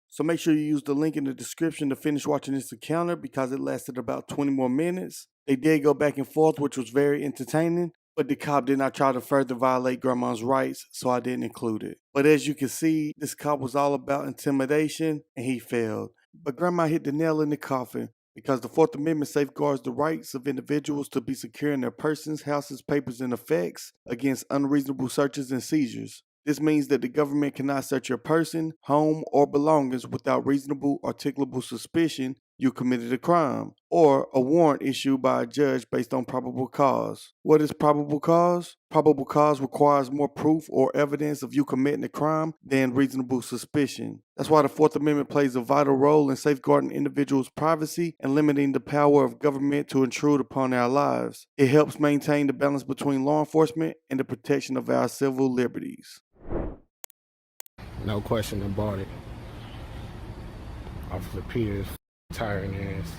So make sure you use the link in the description to finish watching this encounter because it lasted about 20 more minutes. They did go back and forth, which was very entertaining, but the cop did not try to further violate grandma's rights, so I didn't include it. But as you can see, this cop was all about intimidation, and he failed. But grandma hit the nail in the coffin because the Fourth Amendment safeguards the rights of individuals to be secure in their persons, houses, papers, and effects against unreasonable searches and seizures. This means that the government cannot search your person, home, or belongings without reasonable, articulable suspicion you committed a crime, or a warrant issued by a judge based on probable cause. What is probable cause? Probable cause requires more proof or evidence of you committing a crime than reasonable suspicion. That's why the Fourth Amendment plays a vital role in safeguarding individuals' privacy and limiting the power of government to intrude upon our lives. It helps maintain the balance between law enforcement and the protection of our civil liberties. No question about it. Officer Peters tiring ass.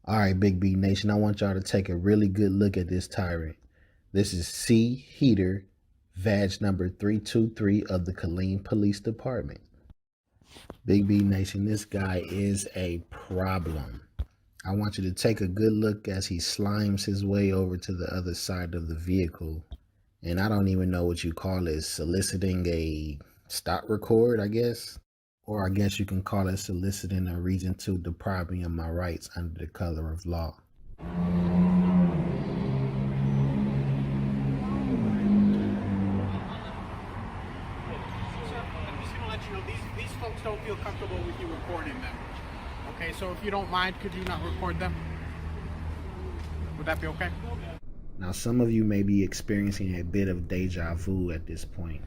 All right, Big B Nation, I want y'all to take a really good look at this tyrant. This is C. Heater, badge number 323 of the Killeen Police Department. Big B Nation, this guy is a problem. I want you to take a good look as he slimes his way over to the other side of the vehicle. And I don't even know what you call it, soliciting a stop record, I guess. Or I guess you can call it soliciting a reason to deprive me of my rights under the color of law. These folks don't feel comfortable with you recording them. Okay, so if you don't mind, could you not record them? Would that be okay? Now, some of you may be experiencing a bit of deja vu at this point.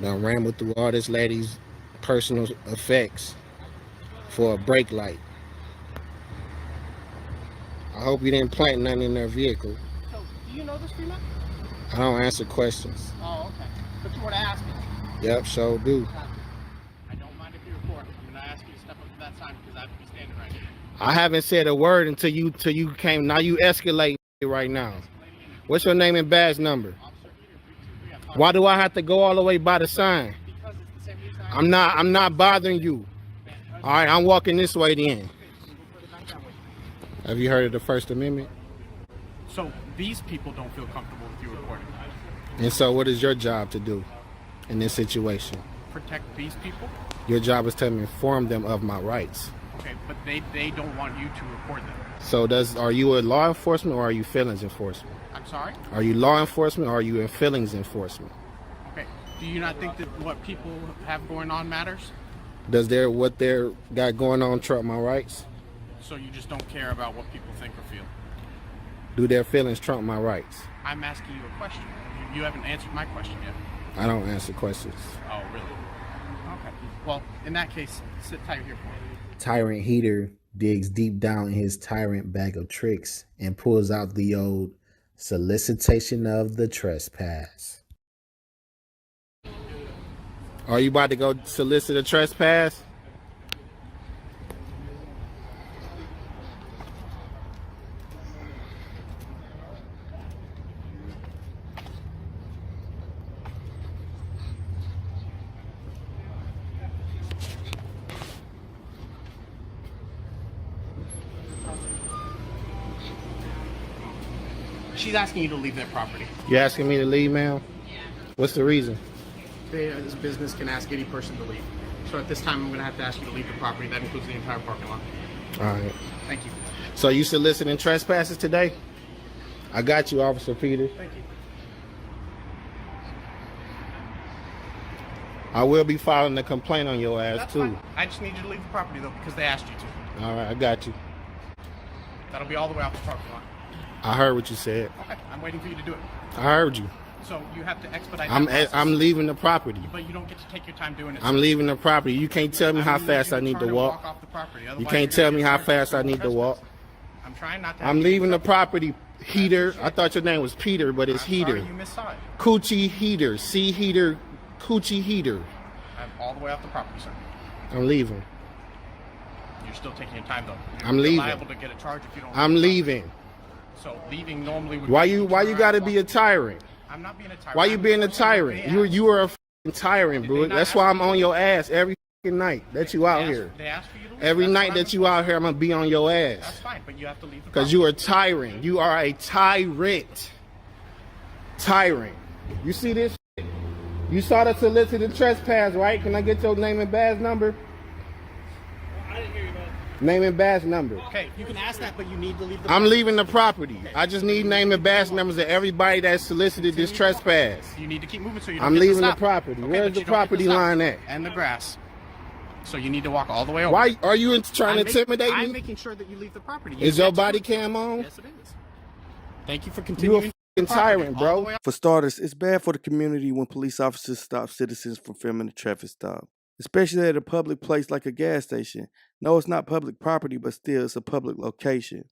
Done rambled through all this lady's personal effects for a brake light. I hope you didn't plant nothing in their vehicle. So, do you know this female? I don't answer questions. Oh, okay. But you want to ask me? Yep, sure do. I don't mind if you record. I'm going to ask you to step up to that sign because I have to be standing right here. I haven't said a word until you came. Now you escalating right now. What's your name and badge number? Why do I have to go all the way by the sign? I'm not bothering you. All right, I'm walking this way then. Have you heard of the First Amendment? So these people don't feel comfortable with you recording. And so what is your job to do in this situation? Protect these people? Your job is to inform them of my rights. Okay, but they don't want you to record them. So are you a law enforcement or are you feelings enforcement? I'm sorry? Are you law enforcement or are you in feelings enforcement? Okay, do you not think that what people have going on matters? Does what they're got going on trump my rights? So you just don't care about what people think or feel? Do their feelings trump my rights? I'm asking you a question. You haven't answered my question yet. I don't answer questions. Oh, really? Okay. Well, in that case, sit tight here for me. Tyrant Heater digs deep down in his tyrant bag of tricks and pulls out the old solicitation of the trespass. Are you about to go solicit a trespass? She's asking you to leave their property. You asking me to leave, ma'am? What's the reason? This business can ask any person to leave. So at this time, I'm going to have to ask you to leave the property. That includes the entire parking lot. All right. Thank you. So you soliciting trespasses today? I got you, Officer Peters. Thank you. I will be filing a complaint on your ass, That's too. fine. I just need you to leave the property, though, because they asked you to. All right, I got you. That'll be all the way off the parking lot. I heard what you said. Okay, I'm waiting for you to do it. I heard you. So you have to expedite that process. I'm leaving the property. But you don't get to take your time doing it. I'm leaving the property. You can't tell me how fast I need to walk. Off the property. You Otherwise, can't tell me how fast I need to walk. I'm trying not to. I'm leaving the property, Heater. I thought your name was Peter, but it's Heater. Sorry, you missaw it. Coochie Heater. C Heater. Coochie Heater. I'm all the way off the property, sir. I'm leaving. You're still taking your time, though. You're I'm leaving. liable to get a charge if you don't. I'm leaving. So leaving normally would. Why you gotta be a tyrant? I'm not being a tyrant. Why you being a tyrant? You are a f***ing tyrant, bro. That's why I'm on your ass every f***ing night that you out here. They asked for you to leave. Every night that you out here, I'm gonna be on your ass. That's fine, but you have to leave the Because you are a tyrant. You are a tyrant. Tyrant. You see this shit? You saw the solicited trespass, right? Can I get your name and badge number? I didn't hear you, man. Name and badge number. Okay, you can ask that, but you need to leave the I'm leaving the property. I just need name and badge numbers of everybody that solicited this trespass. You need to keep moving so you don't I'm get to leaving the stop. property. Okay, Where's but the you don't get to property stop. line at? And the grass. So you need to walk all the way over. Why are you trying to intimidate I'm me? making sure that you leave the property. Is your body cam on? Yes, it is. Thank you for You a continuing. f***ing tyrant, bro. For starters, it's bad for the community when police officers stop citizens from filming a traffic stop, especially at a public place like a gas station. No, it's not public property, but still, it's a public location.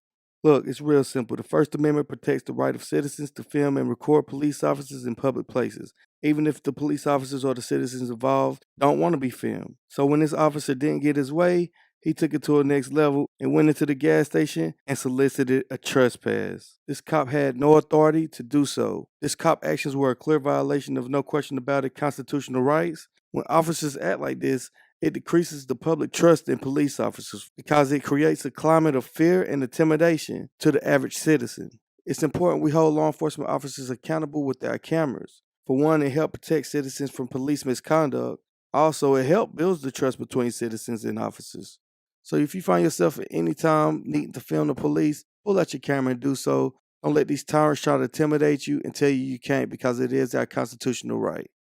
Look, it's real simple. The First Amendment protects the right of citizens to film and record police officers in public places, even if the police officers or the citizens involved don't want to be filmed. So when this officer didn't get his way, he took it to a next level and went into the gas station and solicited a trespass. This cop had no authority to do so. This cop actions were a clear violation of, no question about it, constitutional rights. When officers act like this, it decreases the public trust in police officers because it creates a climate of fear and intimidation to the average citizen. It's important we hold law enforcement officers accountable with our cameras. For one, it helps protect citizens from police misconduct. Also, it helps build the trust between citizens and officers. So if you find yourself at any time needing to film the police, pull out your camera and do so. Don't let these tyrants try to intimidate you and tell you you can't, because it is our constitutional right.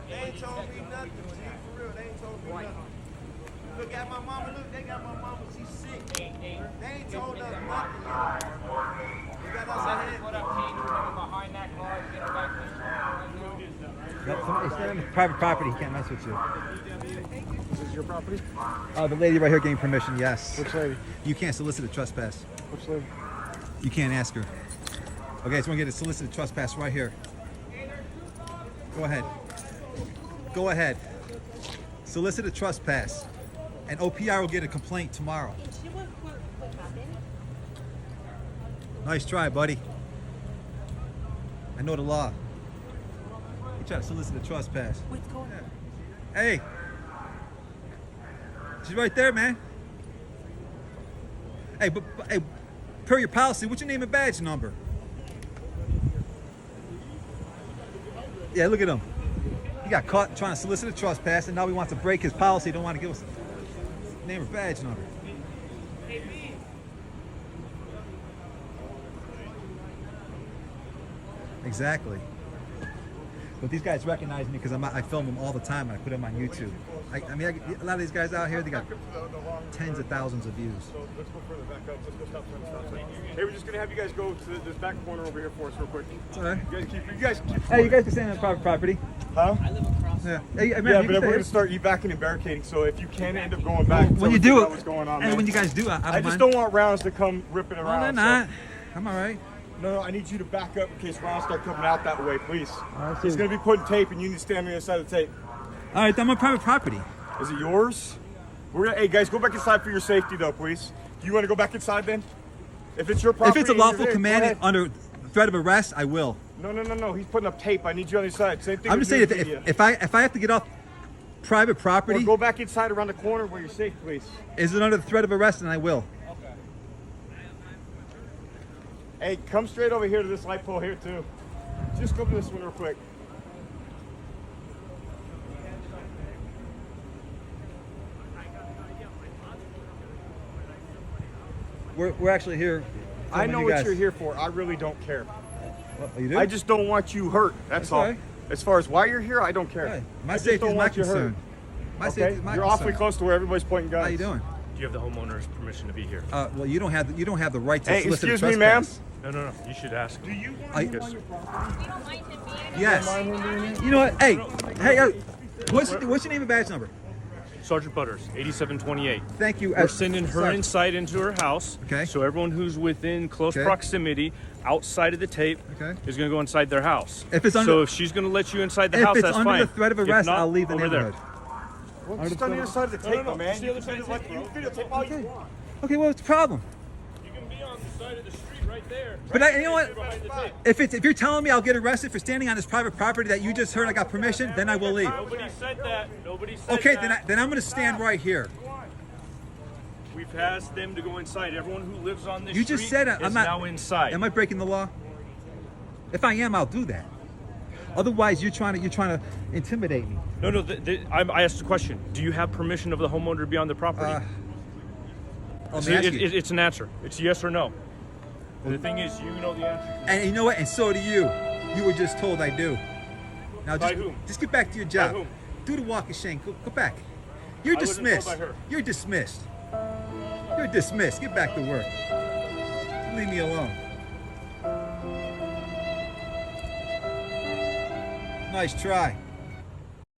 They ain't told me nothing, G, for real. They ain't told me nothing. Look at my mama, look, they got my mama, she's sick. They ain't told us nothing. They got us ahead. What up, King? Behind that car, get her back It's on private property, he can't mess with you. This is your property? The lady right here getting permission, yes. Which lady? You can't solicit a trespass. Which lady? You can't ask her. Okay, so we're gonna get a solicited trespass right here. Go ahead. Go ahead. Solicit a trespass. And OPR will get a complaint tomorrow. Nice try, buddy. I know the law. You try to solicit a trespass. What's going on? Hey. She's right there, man. Hey, but hey, per your policy, what's your name and badge number? Yeah, look at him. He got caught trying to solicit a trespass, and now he wants to break his policy. Don't want to give us name or badge number. Exactly. But these guys recognize me because I film them all the time and I put them on YouTube. I mean, a lot of these guys out here, they got tens of thousands of views. So let's go further back up. Let's go stop sign. Hey, we're just gonna have you guys go to this back corner over here for us real quick. It's all right. You guys keep. Hey, you guys can stand on private property. Huh? I live across. Yeah. Hey, man, Yeah, you but can we're gonna stay. start backing and barricading. So if you can end up going back, When you do it, what's going on, and man. when you guys do, I just don't want rounds to come ripping around. Well, they're not. I'm all right. No, I need you to back up in case rounds start coming out that way, please. I see. It's gonna be putting tape, and you need to stand on the other side of the tape. All right, I'm on private property. Is it yours? Hey guys, go back inside for your safety, though, please. Do you want to go back inside then? If it's your property, If it's a and you're lawful there, go command ahead. under threat of arrest, I will. No. He's putting up tape. I need you on the side. Same thing. I'm with just saying, news media. if I have to get off private property, Or go back inside around the corner where you're safe, please. is it under the threat of arrest, then I will. Hey, come straight over here to this light pole here too. Just go to this one real quick. We're actually here. I know you what guys. you're here for. I really don't care. Oh, you do? I just don't want you hurt. That's all. right. As far as why you're here, I don't care. Right. I My just safety don't is my want you hurt. concern. My Okay? safety is my You're concern. awfully close to where everybody's pointing guns. How you doing? Do you have the homeowner's permission to be here? Well, you don't have the right to Hey, solicit excuse a me, ma'am. trespass. No. You should ask. Do you? Yes. You know what? Hey, what's your name and badge number? Sergeant Butters, 8728. Thank you. We're sending her Sergeant. inside into her house. Okay. So everyone who's within close Okay. proximity, outside of the tape, Okay. is going to go inside their house. If it's under- so if she's going to let you inside the If house, it's that's under fine. the threat of If arrest, not, I'll leave the over neighborhood. Well, just on the other side of the tape, No. man. Just the other side of the tape, You videotape all you want. Okay, well, what's the problem? You can be on the side of the street right there. But you know what? If you're telling me I'll get arrested for standing on this private property that you just heard I got permission, then I will leave. Nobody said that. Nobody said Okay, that. then I'm going to stand right here. We've asked them to go inside. Everyone who lives on this You street just said is I'm not now inside. Am I breaking the law? If I am, I'll do that. Otherwise, you're trying to intimidate me. No. I asked the question. Do you have permission of the homeowner to be on the property? It's an answer. It's yes or no. And the thing is, you know the answer. And you know what? And so do you. You were just told I do. Now By whom? Just get back to your job. By whom? Do the walk of shame. Go back. You're I wasn't told dismissed. by her. You're dismissed. You're dismissed. Get back to work. Leave me alone. Nice try.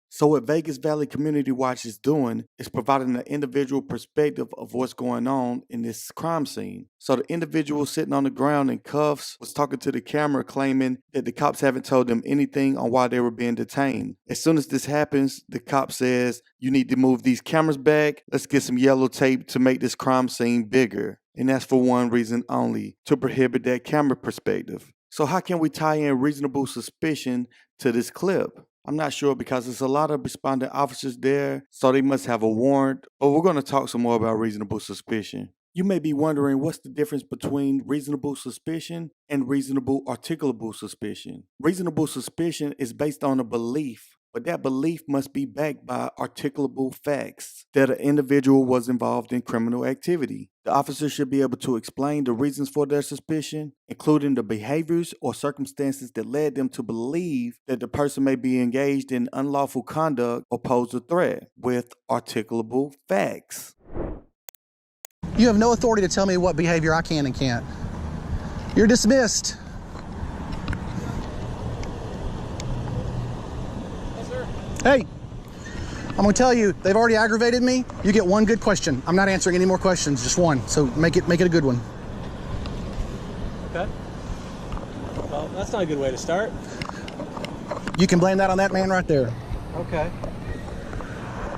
So what Vegas Valley Community Watch is doing is providing an individual perspective of what's going on in this crime scene. So the individual sitting on the ground in cuffs was talking to the camera claiming that the cops haven't told them anything on why they were being detained. As soon as this happens, the cop says, "You need to move these cameras back. Let's get some yellow tape to make this crime scene bigger." And that's for one reason only, to prohibit that camera perspective. So how can we tie in reasonable suspicion to this clip? I'm not sure because there's a lot of responding officers there, so they must have a warrant. But we're going to talk some more about reasonable suspicion. You may be wondering what's the difference between reasonable suspicion and reasonable articulable suspicion. Reasonable suspicion is based on a belief, but that belief must be backed by articulable facts that an individual was involved in criminal activity. The officer should be able to explain the reasons for their suspicion, including the behaviors or circumstances that led them to believe that the person may be engaged in unlawful conduct or pose a threat, with articulable facts. You have no authority to tell me what behavior I can and can't. You're dismissed. Hey, I'm gonna tell you, they've already aggravated me. You get one good question. I'm not answering any more questions, just one. So make it a good one. Okay. Well, that's not a good way to start. You can blame that on that man right there. Okay.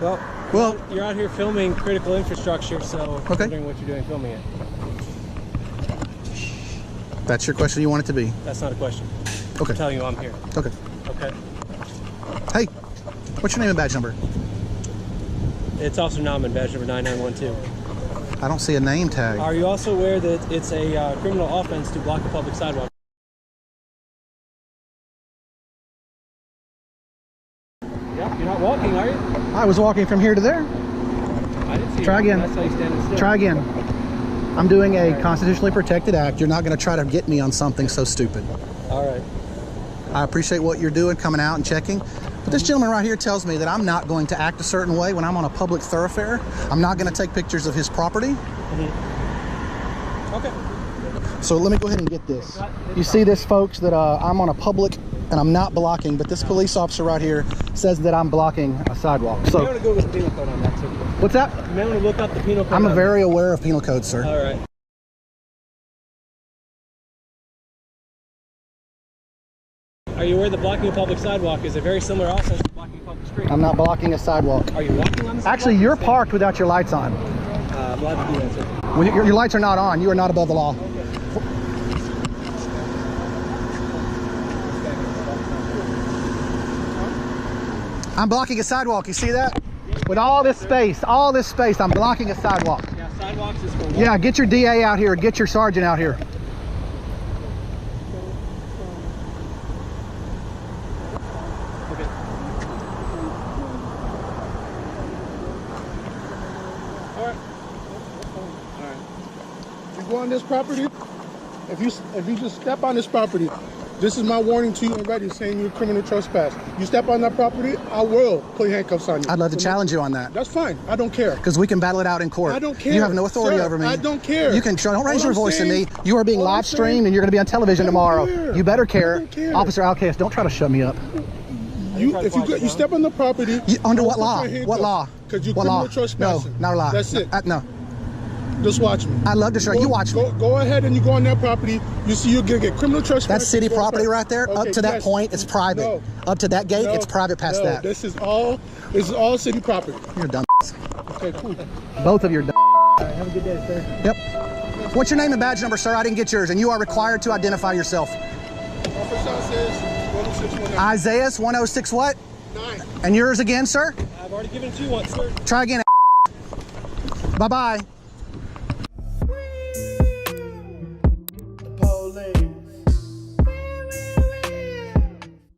Well, you're out here filming critical infrastructure, so I'm wondering what you're doing filming it. That's your question you want it to be? That's not a question. Okay. I'm telling you I'm here. Okay. Okay. Hey, what's your name and badge number? It's Officer Nauman, badge number 9912. I don't see a name tag. Are you also aware that it's a criminal offense to block a public sidewalk? Yeah, you're not walking, are you? I was walking from here to there. I didn't see Try you. again. That's how you stand still. Try again. I'm doing a constitutionally protected act. You're not going to try to get me on something so stupid. All right. I appreciate what you're doing, coming out and checking. But this gentleman right here tells me that I'm not going to act a certain way when I'm on a public thoroughfare. I'm not going to take pictures of his property. Okay. So let me go ahead and get this. You see this, folks, that I'm on a public and I'm not blocking, but this police officer right here says that I'm blocking a sidewalk. So You may want to go with the penal code on that, too. what's that? You may want to look up the penal code. I'm on very aware of penal code, sir. All right. Are you aware that blocking a public sidewalk is a very similar offense to blocking a public street? I'm not blocking a sidewalk. Are you walking on the sidewalk? Actually, you're parked without your lights on. I'm glad to do that, sir. Well, your lights are not on. You are not above the law. I'm blocking a sidewalk. You see that? With all this space, I'm blocking a sidewalk. Yeah, sidewalks is for walking. Yeah, get your DA out here. Get your sergeant out here. You go on this property, if you just step on this property, this is my warning to you already, saying you're a criminal trespass. You step on that property, I will put handcuffs on you. I'd love to challenge you on that. That's fine. I don't care. Because we can battle it out in court. I don't care. You have no authority Sir, over me. I don't care. You can don't raise All your I'm voice saying- at me. You are being all I'm live streamed saying- and you're going to be on television tomorrow. care. You better care. I don't care. Officer Alcast, don't try to shut me up. If you step on the property, Under I what will law? put your What law? Because you're What criminal law? trespassing. No, not a law. That's it. No. Just watch me. I'd love to show you. Watch me. Go ahead and you go on that property. You see you're going to get criminal trespass. That's city property right there. Okay, Up to that yes. point, it's private. No. Up to that gate, No. it's private past No, that. This is all city property. You're dumb. Okay, cool. Both of you are dumb. Have a good day, sir. Yep. What's your name and badge number, sir? I didn't get yours, and you are required to identify yourself. Officer says 10619. Isaiah's 106 what? 9. And yours again, sir? I've already given it to you once, sir. Try again. Bye-bye.